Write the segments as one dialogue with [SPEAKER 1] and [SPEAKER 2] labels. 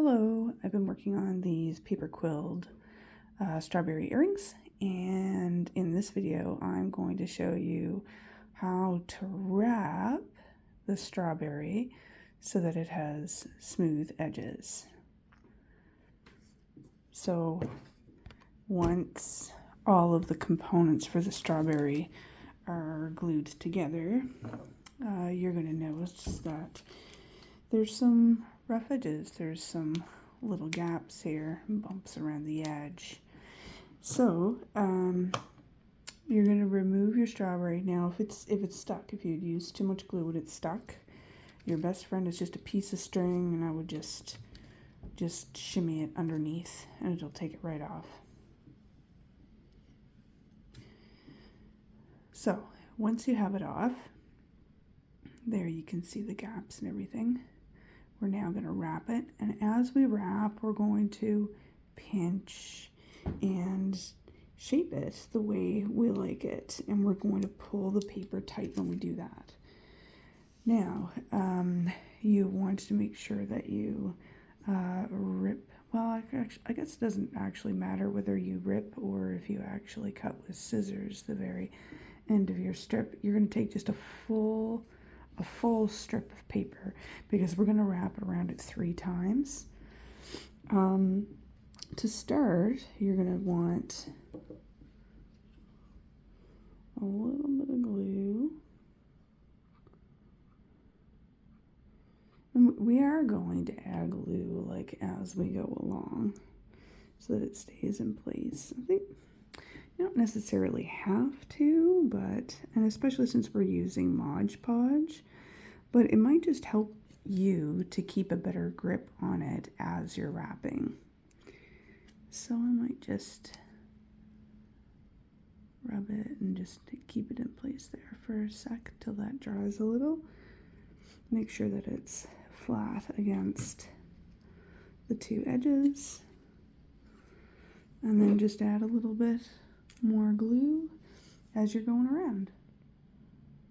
[SPEAKER 1] Hello, I've been working on these paper quilled strawberry earrings, and in this video I'm going to show you how to wrap the strawberry so that it has smooth edges. So once all of the components for the strawberry are glued together, you're going to notice that there's some rough edges. There's some little gaps here, bumps around the edge. So you're going to remove your strawberry. Now if it's stuck, if you'd used too much glue and it's stuck, your best friend is just a piece of string, and I would just shimmy it underneath and it'll take it right off. So once you have it off, there you can see the gaps and everything. We're now going to wrap it, and as we wrap, we're going to pinch and shape it the way we like it, and we're going to pull the paper tight when we do that. Now, you want to make sure that you rip, well, I guess it doesn't actually matter whether you rip or if you actually cut with scissors the very end of your strip. You're going to take just a full strip of paper, because we're going to wrap around it 3 times. To start, you're going to want a little bit of glue. And we are going to add glue like as we go along so that it stays in place. I think you don't necessarily have to, but, and especially since we're using Mod Podge, but it might just help you to keep a better grip on it as you're wrapping. So I might just rub it and just keep it in place there for a sec till that dries a little. Make sure that it's flat against the 2 edges, and then just add a little bit more glue as you're going around.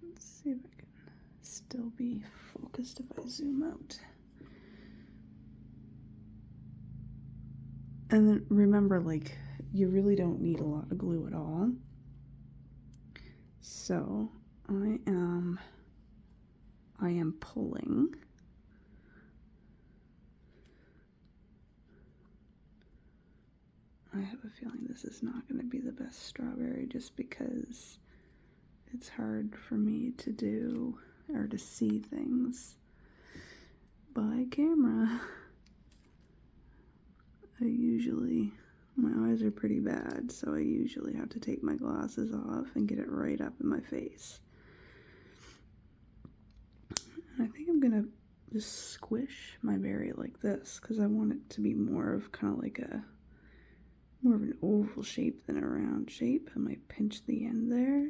[SPEAKER 1] Let's see if I can still be focused if I zoom out. And then remember, like, you really don't need a lot of glue at all. So I am pulling. I have a feeling this is not going to be the best strawberry, just because it's hard for me to do or to see things by camera. My eyes are pretty bad, so I usually have to take my glasses off and get it right up in my face. And I think I'm gonna just squish my berry like this, because I want it to be more of kind of like more of an oval shape than a round shape. I might pinch the end there.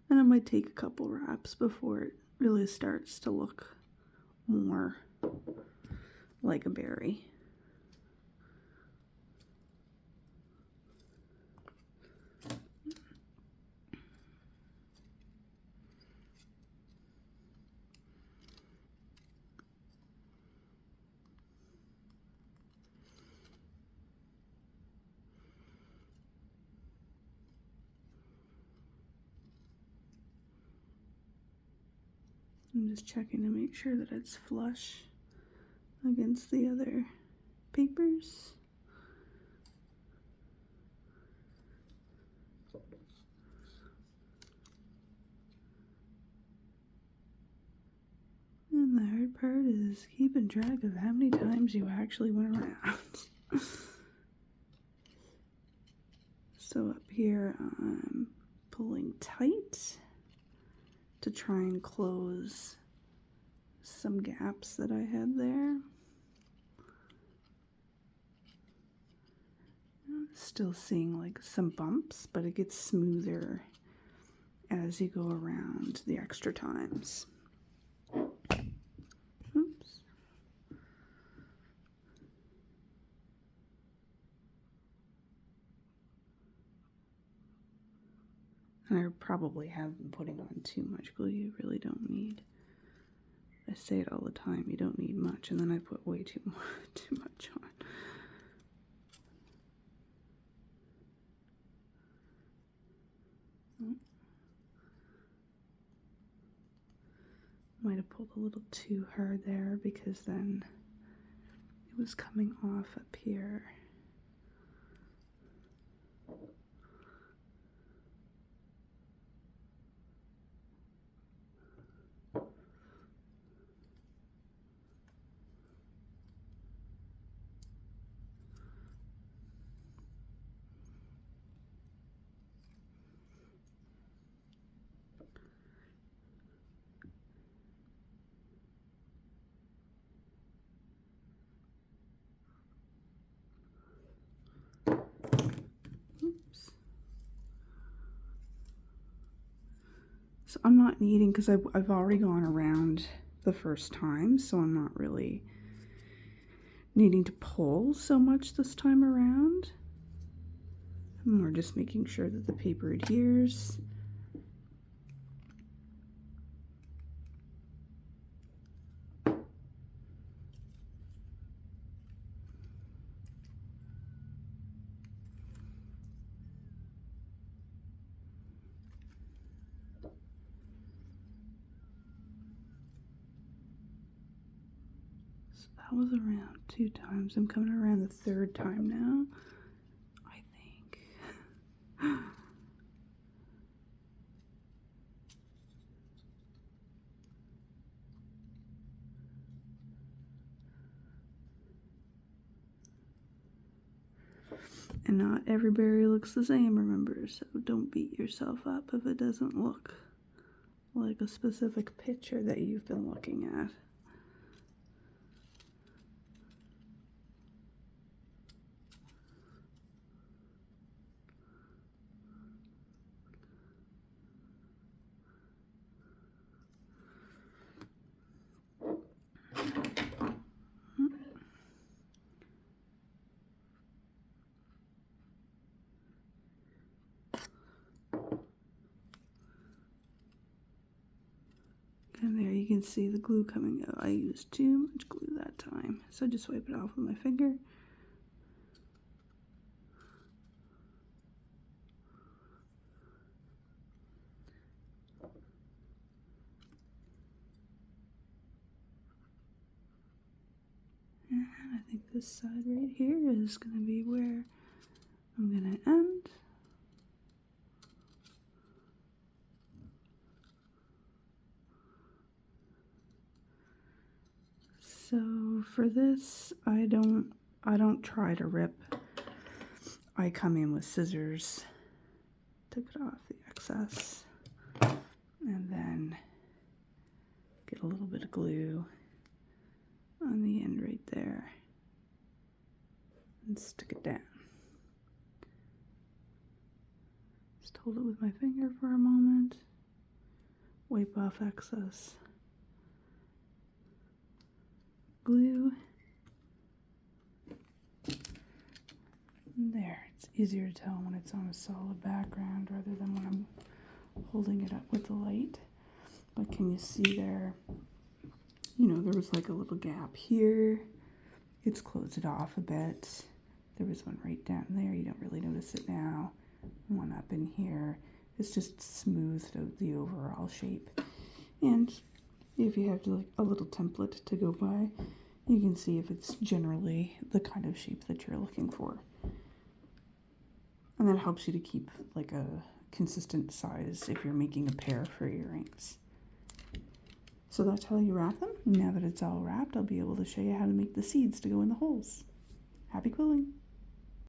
[SPEAKER 1] And I might take a couple wraps before it really starts to look more like a berry. I'm just checking to make sure that it's flush against the other papers. And the hard part is keeping track of how many times you actually went around. So up here I'm pulling tight to try and close some gaps that I had there. I'm still seeing like some bumps, but it gets smoother as you go around the extra times. Oops. And I probably have been putting on too much glue. You really don't need. I say it all the time, you don't need much, and then I put way too much on. Oh. Might have pulled a little too hard there because then it was coming off up here. So I'm not needing, because I've already gone around the first time, so I'm not really needing to pull so much this time around. I'm more just making sure that the paper adheres. That was around 2 times. I'm coming around the 3rd time now, I think. And not every berry looks the same, remember, so don't beat yourself up if it doesn't look like a specific picture that you've been looking at. And there you can see the glue coming out. I used too much glue that time, so just wipe it off with my finger. And I think this side right here is going to be where I'm going to end. So for this, I don't try to rip. I come in with scissors to cut off the excess, and then get a little bit of glue on the end right there and stick it down. Just hold it with my finger for a moment, wipe off excess glue. And there, it's easier to tell when it's on a solid background rather than when I'm holding it up with the light. But can you see there, you know, there was like a little gap here. It's closed it off a bit. There was one right down there. You don't really notice it now. One up in here. It's just smoothed out the overall shape. And if you have like a little template to go by, you can see if it's generally the kind of shape that you're looking for. And that helps you to keep like a consistent size if you're making a pair for earrings. So that's how you wrap them. Now that it's all wrapped, I'll be able to show you how to make the seeds to go in the holes. Happy quilling!